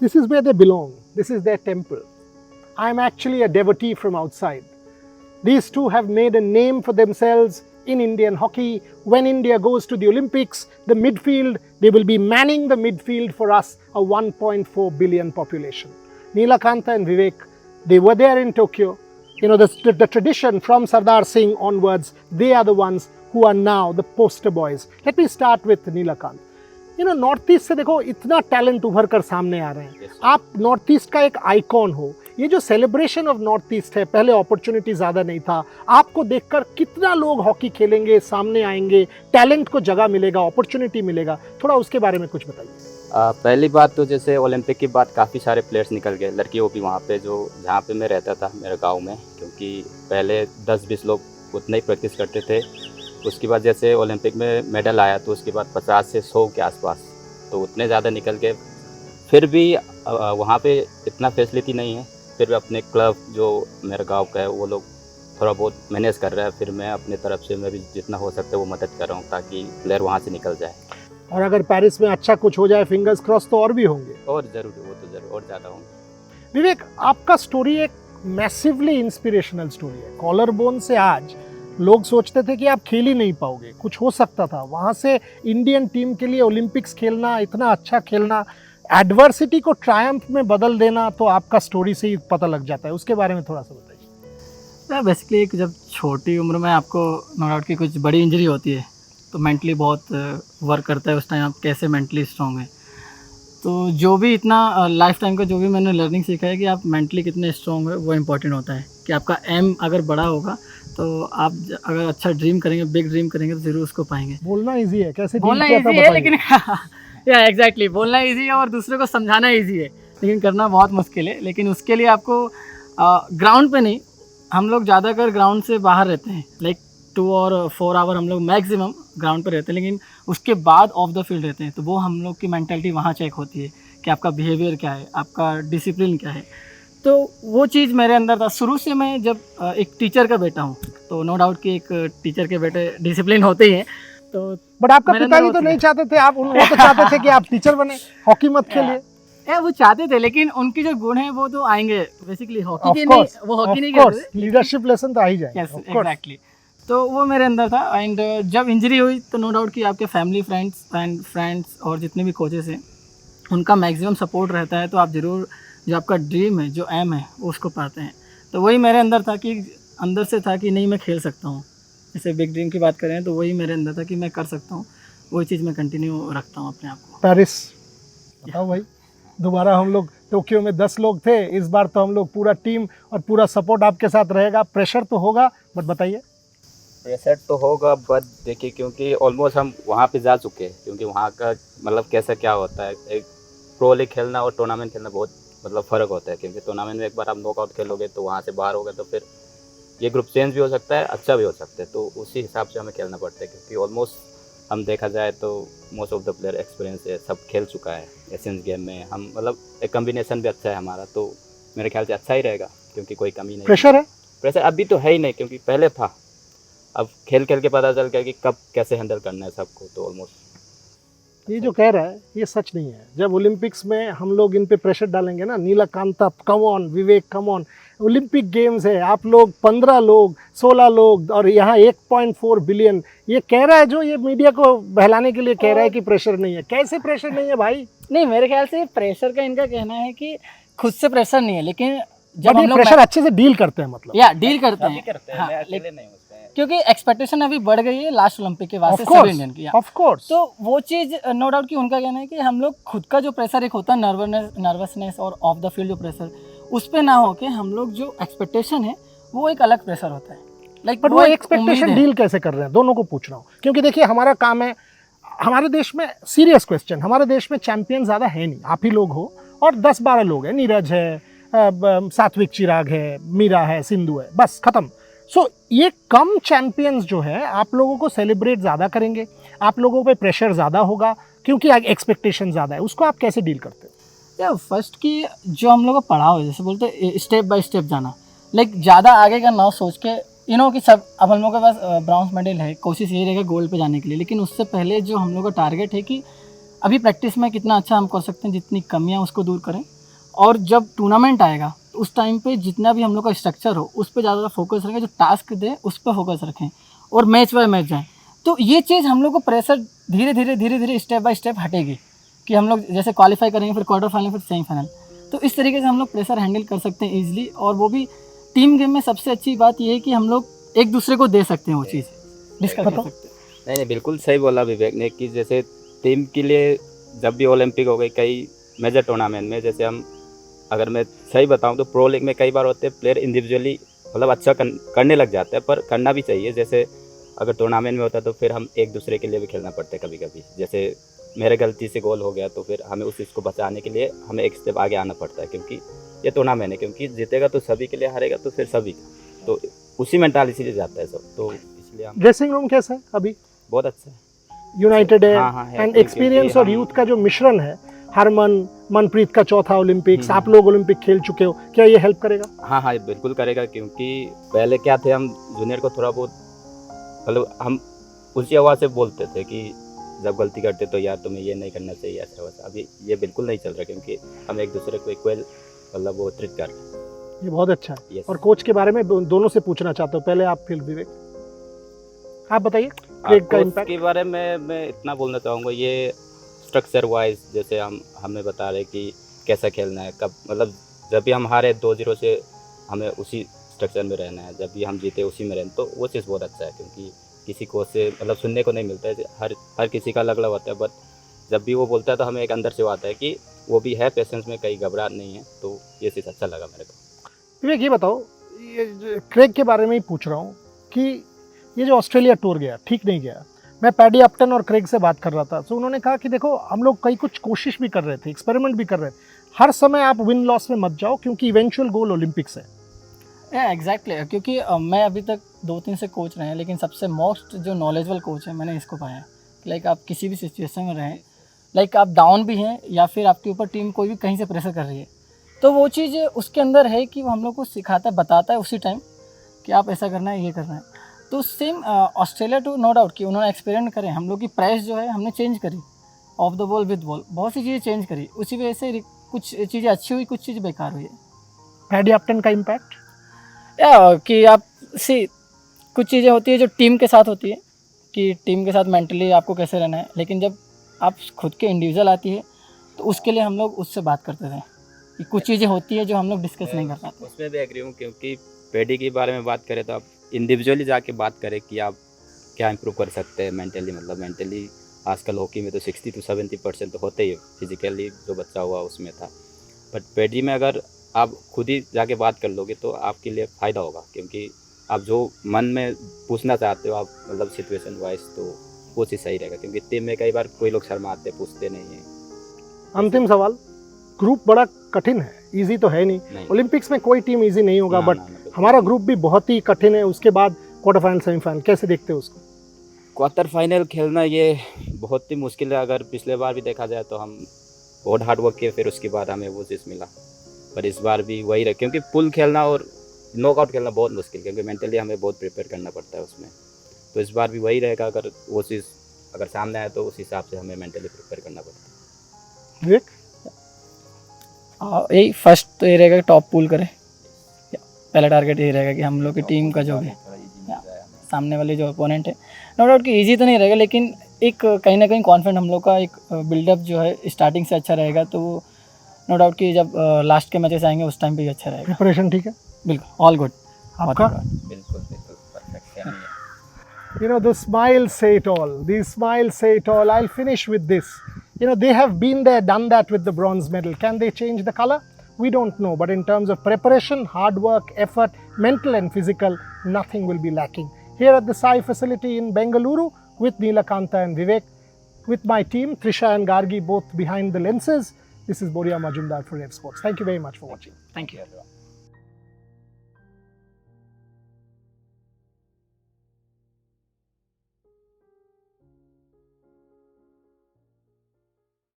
This is where they belong. This is their temple. I am actually a devotee from outside. These two have made a name for themselves in Indian hockey. When India goes to the Olympics, the midfield, they will be manning the midfield for us, a 1.4 billion population. Neelakanta and Vivek, they were there in Tokyo. You know, the tradition from Sardar Singh onwards, they are the ones who are now the poster boys. Let me start with Neelakant. You know, north east से देखो इतना talent उभर कर सामने आ रहे हैं. आप north east का एक आइकॉन हो. ये जो सेलिब्रेशन ऑफ नॉर्थ ईस्ट है, पहले अपॉर्चुनिटी ज़्यादा नहीं था. आपको देखकर कितना लोग हॉकी खेलेंगे, सामने आएंगे, टैलेंट को जगह मिलेगा, अपॉर्चुनिटी मिलेगा. थोड़ा उसके बारे में कुछ बताइए. पहली बात तो जैसे ओलंपिक की बात, काफ़ी सारे प्लेयर्स निकल गए, लड़कियों भी वहाँ पे, जो जहाँ पे मैं रहता था मेरे गांव में, क्योंकि पहले 10-20 लोग उतना ही प्रैक्टिस करते थे. उसके बाद जैसे ओलंपिक में मेडल आया तो उसके बाद 50 से 100 के आसपास, तो उतने ज़्यादा निकल गए. फिर भी वहाँ पे इतना फैसिलिटी नहीं है. फिर भी अपने क्लब जो मेरे गांव का है वो लोग थोड़ा बहुत मैनेज कर रहे हैं. फिर मैं अपने तरफ से मैं भी जितना हो सकता है वो मदद कर रहा हूँ ताकि प्लेयर वहाँ से निकल जाए. और अगर पेरिस में अच्छा कुछ हो जाए, फिंगर्स क्रॉस, तो और भी होंगे. और ज़रूर, वो तो ज़रूर और ज़्यादा होंगे. विवेक, आपका स्टोरी एक मैसिवली इंस्पिरेशनल स्टोरी है. कॉलर बोन से आज लोग सोचते थे कि आप खेल ही नहीं पाओगे, कुछ हो सकता था. वहाँ से इंडियन टीम के लिए ओलंपिक्स खेलना, इतना अच्छा खेलना, एडवर्सिटी को ट्रायम्फ में बदल देना, तो आपका स्टोरी से ही पता लग जाता है. उसके बारे में थोड़ा सा बताइए. बेसिकली एक जब छोटी उम्र में आपको नो डाउट की कुछ बड़ी इंजरी होती है तो मेंटली बहुत वर्क करता है. उस टाइम आप कैसे मेंटली स्ट्रॉन्ग हैं. तो जो भी इतना लाइफ टाइम का जो भी मैंने लर्निंग सीखा है कि आप मेंटली कितने स्ट्रॉन्ग है, वो इम्पॉर्टेंट होता है. कि आपका एम अगर बड़ा होगा तो आप अगर अच्छा ड्रीम करेंगे, बिग ड्रीम करेंगे, तो ज़रूर उसको पाएंगे. बोलना इजी है, कैसे बोलना इजी है लेकिन या एग्जैक्टली बोलना इजी है और दूसरे को समझाना इजी है, लेकिन करना बहुत मुश्किल है. लेकिन उसके लिए आपको ग्राउंड पे नहीं, हम लोग ज़्यादातर ग्राउंड से बाहर रहते हैं. लाइक 2 और 4 आवर हम लोग मैक्सिमम ग्राउंड पे रहते हैं, लेकिन उसके बाद ऑफ द फील्ड रहते हैं. तो वो हम लोग की मेंटालिटी वहाँ चेक होती है कि आपका बिहेवियर क्या है, आपका डिसिप्लिन क्या है. तो वो चीज़ मेरे अंदर था शुरू से. मैं जब एक टीचर का बेटा हूँ तो नो डाउट कि एक टीचर के बेटे डिसिप्लिन होते ही हैं. तो बट आपका पिताजी तो नहीं चाहते थे, आप वो तो चाहते थे कि आप टीचर बने, हॉकी मत खेलिए. वो चाहते थे, लेकिन उनकी जो गुण है वो तो आएंगे. बेसिकली हॉकी के नहीं, वो हॉकी नहीं करते, लीडरशिप लेसन तो आ ही जाएगा. एग्जैक्टली. तो वो मेरे अंदर था. एंड जब इंजरी हुई तो नो डाउट कि आपके फैमिली फ्रेंड्स और जितने भी कोचेस हैं उनका मैक्सिमम सपोर्ट रहता है. तो आप ज़रूर जो आपका ड्रीम है, जो एम है, वो उसको पाते हैं. तो वही मेरे अंदर था कि अंदर से था कि नहीं, मैं खेल सकता हूँ. जैसे बिग ड्रीम की बात करें तो वही मेरे अंदर था कि मैं कर सकता हूँ. वही चीज़ मैं कंटिन्यू रखता हूँ अपने आप को. पेरिस बताओ भाई, दोबारा हम लोग टोक्यो में 10 लोग थे, इस बार तो हम लोग पूरा टीम और पूरा सपोर्ट आपके साथ रहेगा. प्रेशर तो होगा, बट बताइए. प्रेशर तो होगा, बट देखिए क्योंकि ऑलमोस्ट हम वहाँ पे जा चुके हैं, क्योंकि वहाँ का मतलब कैसा क्या होता है, एक प्रो लीग खेलना और टूर्नामेंट खेलना बहुत मतलब फ़र्क होता है. क्योंकि टूर्नामेंट में एक बार आप नॉकआउट खेलोगे तो वहाँ से बाहर हो गए तो फिर ये ग्रुप चेंज भी हो सकता है, अच्छा भी हो सकता है. तो उसी हिसाब से हमें खेलना पड़ता है, क्योंकि ऑलमोस्ट हम देखा जाए तो most of the player experience है, सब खेल चुका है एशियंस गेम में. हम मतलब एक कम्बिनेशन भी अच्छा है हमारा, तो मेरे ख्याल से अच्छा ही रहेगा, क्योंकि कोई कमी नहीं. प्रेशर है? प्रेशर अभी तो है ही नहीं, क्योंकि पहले था. अब खेल खेल के पता चल गया कि कब कैसे हैंडल करना है सबको. तो ऑलमोस्ट ये जो कह रहा है ये सच नहीं है. जब ओलंपिक्स में हम लोग इन पे प्रेशर डालेंगे ना, Neelakanta come on, Vivek come on, Olympic games है, आप लोग 15 लोग 16 लोग और यहाँ 1.4 बिलियन. ये कह रहा है, जो ये मीडिया को बहलाने के लिए कह रहा है कि प्रेशर नहीं है. कैसे प्रेशर नहीं है भाई? नहीं, मेरे ख्याल से प्रेशर का इनका कहना है कि खुद से प्रेशर नहीं है, लेकिन जब हम लोग प्रेशर अच्छे से डील करते हैं, मतलब या डील करते हैं. हाँ, अकेले नहीं होते हैं, क्योंकि एक्सपेक्टेशन अभी बढ़ गई है लास्ट ओलंपिक के बाद से सभी इंडियन की. Of course. तो वो चीज़ नो डाउट कि उनका कहना है कि हम लोग खुद का जो प्रेशर एक होता है, नर्वसनेस और ऑफ द फील्ड जो प्रेशर, उस पर ना हो के हम लोग जो एक्सपेक्टेशन है वो एक अलग प्रेशर होता है. लाइक बट वो एक्सपेक्टेशन डील कैसे कर रहे हैं, दोनों को पूछ रहा हूँ. क्योंकि देखिए हमारा काम है, हमारे देश में सीरियस क्वेश्चन, हमारे देश में चैंपियन ज़्यादा है नहीं. आप ही लोग हो और 10-12 लोग हैं. नीरज है, सात्विक चिराग है, मीरा है, सिंधु है, बस खत्म. सो ये कम चैंपियंस जो है, आप लोगों को सेलिब्रेट ज़्यादा करेंगे, आप लोगों पे प्रेशर ज़्यादा होगा क्योंकि एक्सपेक्टेशन ज़्यादा है. उसको आप कैसे डील करते हो? या फर्स्ट की जो हम लोग को पढ़ा हो, जैसे बोलते स्टेप बाय स्टेप जाना. लाइक ज़्यादा आगे का ना सोच के कि सब अब हम लोग के पास ब्रॉन्ज मेडल है, कोशिश यही रहेगा गोल्ड पे जाने के लिए. लेकिन उससे पहले जो हम लोग का टारगेट है कि अभी प्रैक्टिस में कितना अच्छा हम कर सकते हैं, जितनी कमियां उसको दूर करें, और जब टूर्नामेंट आएगा तो उस टाइम पे जितना भी हम लोग का स्ट्रक्चर हो उस पर ज़्यादा फोकस रखें, जो टास्क दे उस पर फोकस रखें और मैच बाय मैच जाएँ। तो ये चीज़ हम लोग को प्रेशर धीरे धीरे स्टेप बाय स्टेप हटेगी कि हम लोग जैसे क्वालिफाई करेंगे, फिर क्वार्टर फाइनल, फिर सेमीफाइनल। तो इस तरीके से हम लोग प्रेशर हैंडल कर सकते हैं ईजिली, और वो भी टीम गेम में सबसे अच्छी बात ये है कि हम लोग एक दूसरे को दे सकते हैं वो चीज़, डिस्कस कर सकते हैं। नहीं, बिल्कुल सही बोला विवेक ने कि जैसे टीम के लिए जब भी ओलंपिक हो गई, कई मेजर टूर्नामेंट में, जैसे हम अगर मैं सही बताऊं तो प्रो लीग में कई बार होते हैं प्लेयर इंडिविजुअली मतलब अच्छा करने लग जाते हैं, पर करना भी चाहिए। जैसे अगर टूर्नामेंट में होता तो फिर हम एक दूसरे के लिए भी खेलना पड़ता है कभी कभी। जैसे मेरे गलती से गोल हो गया तो फिर हमें उस चीज़ को बचाने के लिए हमें एक स्टेप आगे आना पड़ता है, क्योंकि ये टूर्नामेंट है, क्योंकि जीतेगा तो सभी के लिए, हारेगा तो फिर सभी का। तो उसी मेंटालिटी से जाता है सब, तो इसलिए हम ड्रेसिंग रूम कैसा है अभी? बहुत अच्छा है, यूनाइटेड है, हाँ, है, एंड एक्सपीरियंस और यूथ का जो मिश्रण है, हरमन मनप्रीत का चौथा ओलंपिक्स, आप लोग ओलंपिक खेल चुके हो, क्या ये हेल्प करेगा? हाँ, ये बिल्कुल करेगा, क्योंकि पहले क्या थे, हम जूनियर को थोड़ा बहुत मतलब हम उसी आवाज़ से बोलते थे कि जब गलती करते तो यार तुम्हें ये नहीं करना चाहिए, ऐसा वैसा। अभी ये बिल्कुल नहीं चल रहा, क्योंकि हम एक दूसरे को इक्वल मतलब वो ट्रीट कर रहे हैं। ये बहुत अच्छा है। Yes. और कोच के बारे में दोनों से पूछना चाहता हूँ, पहले आप फिर विवेक, आप बताइए क्रेग का कोच इम्पैक्ट। के बारे में मैं इतना बोलना चाहूँगा, ये स्ट्रक्चर वाइज जैसे हमें बता रहे कि कैसा खेलना है, कब मतलब जब भी हम हारे 2-0 से हमें उसी स्ट्रक्चर में रहना है, जब भी हम जीते उसी में रहना, तो वो चीज़ बहुत अच्छा है, क्योंकि किसी कोच से मतलब सुनने को नहीं मिलता है, हर किसी का अलग अलग होता है, बट जब भी वो बोलता है तो हमें एक अंदर से वो आता है कि वो भी है पेशेंस में, कहीं घबराहट नहीं है। तो ये चीज़ अच्छा लगा मेरे को। विवेक ये बताओ, ये क्रेग के बारे में ही पूछ रहा हूँ कि ये जो ऑस्ट्रेलिया टूर गया ठीक नहीं गया, मैं पैडी अपटन और क्रेग से बात कर रहा था, तो उन्होंने कहा कि देखो हम लोग कई कुछ कोशिश भी कर रहे थे, एक्सपेरिमेंट भी कर रहे थे, हर समय आप विन लॉस में मत जाओ, क्योंकि इवेंचुअल गोल ओलंपिक्स है। एग्जैक्टली, क्योंकि मैं अभी तक 2-3 से कोच रहे हैं, लेकिन सबसे मोस्ट जो नॉलेजेबल कोच है मैंने इसको पाया है। लाइक आप किसी भी सिचुएशन में रहें, लाइक आप डाउन भी हैं या फिर आपके ऊपर टीम कोई भी कहीं से प्रेशर कर रही है, तो वो चीज़ उसके अंदर है कि वो हम लोग को सिखाता है, बताता है उसी टाइम कि आप ऐसा करना है, ये करना है। तो same Australia too no doubt कि उन्होंने एक्सपेरिमेंट करे, हम लोग की प्राइस जो है हमने चेंज करी, of the ball with ball, बहुत सी चीज़ें चेंज करी, उसी वजह से कुछ चीज़ें अच्छी हुई, कुछ चीज़ें बेकार हुई है। पैडी अपटन का इम्पैक्ट या कि आप कुछ चीज़ें होती है जो टीम के साथ होती है, कि टीम के साथ मेंटली आपको कैसे रहना है, लेकिन जब आप खुद के इंडिविजुअल आती है तो उसके लिए हम लोग उससे बात करते थे कि कुछ चीज़ें होती है जो हम लोग डिस्कस नहीं कर पाते। उसमें भी एग्री हूँ, क्योंकि पैडी के बारे में बात करें तो आप इंडिविजुअली जाके बात करें कि आप क्या इम्प्रूव कर सकते हैं मेंटली। मतलब मेंटली आजकल हॉकी में तो 60 to 70% तो होते ही, फिजिकली जो बच्चा हुआ उसमें था, बट पैडी में अगर आप खुद ही जाके बात कर लोगे तो आपके लिए फ़ायदा होगा, क्योंकि आप जो मन में पूछना चाहते हो आप मतलब सिचुएशन वाइज, तो वो चीज़ सही रहेगा, क्योंकि टीम में कई बार कोई लोग शर्माते पूछते नहीं हैं। अंतिम सवाल, ग्रुप बड़ा कठिन है, इजी तो है नहीं। ओलंपिक्स में कोई टीम इजी नहीं होगा, बट हमारा ग्रुप भी बहुत ही कठिन है। उसके बाद क्वार्टर फाइनल, सेमीफाइनल, कैसे देखते हो उसको? क्वार्टर फाइनल खेलना ये बहुत ही मुश्किल है। अगर पिछले बार भी देखा जाए तो हम बहुत हार्ड वर्क किए, फिर उसके बाद हमें वो चीज़ मिला, पर इस बार भी वही रहे, क्योंकि पुल खेलना और नॉकआउट खेलना बहुत मुश्किल, क्योंकि मेंटली हमें बहुत प्रिपेयर करना पड़ता है उसमें। तो इस बार भी वही रहेगा, अगर वो चीज़ अगर सामने आए तो उस हिसाब से हमें मेंटली प्रिपेयर करना पड़ता है। विवेक? यही फर्स्ट तो ये रहेगा कि टॉप पुल करें, पहला टारगेट यही रहेगा कि हम लोग की टीम का जो भी सामने वाले जो अपोनेंट है, नो डाउट कि ईजी तो नहीं रहेगा, लेकिन एक कहीं ना कहीं कॉन्फिडेंट हम लोग का एक बिल्डअप जो है स्टार्टिंग से अच्छा रहेगा, तो वो नो डाउट कि जब लास्ट के मैचेस आएंगे उस टाइम पे भी अच्छा रहेगा। प्रिपरेशन ठीक है? बिल्कुल, ऑल गुड। आपका? बिल्कुल perfect. You know, the smiles say it all. These smiles say it all. I'll finish with this. You know, they have been there, done that with the bronze medal. Can they change the color? We don't know. But in terms of preparation, hard work, effort, mental and physical, nothing will be lacking. Here at the Sai facility in Bengaluru with Neelakanta and Vivek, with my team, Trisha and Gargi, both behind the lenses, this is Boria Majumdar for Rev Sports. Thank you very much for watching. Thank you everyone.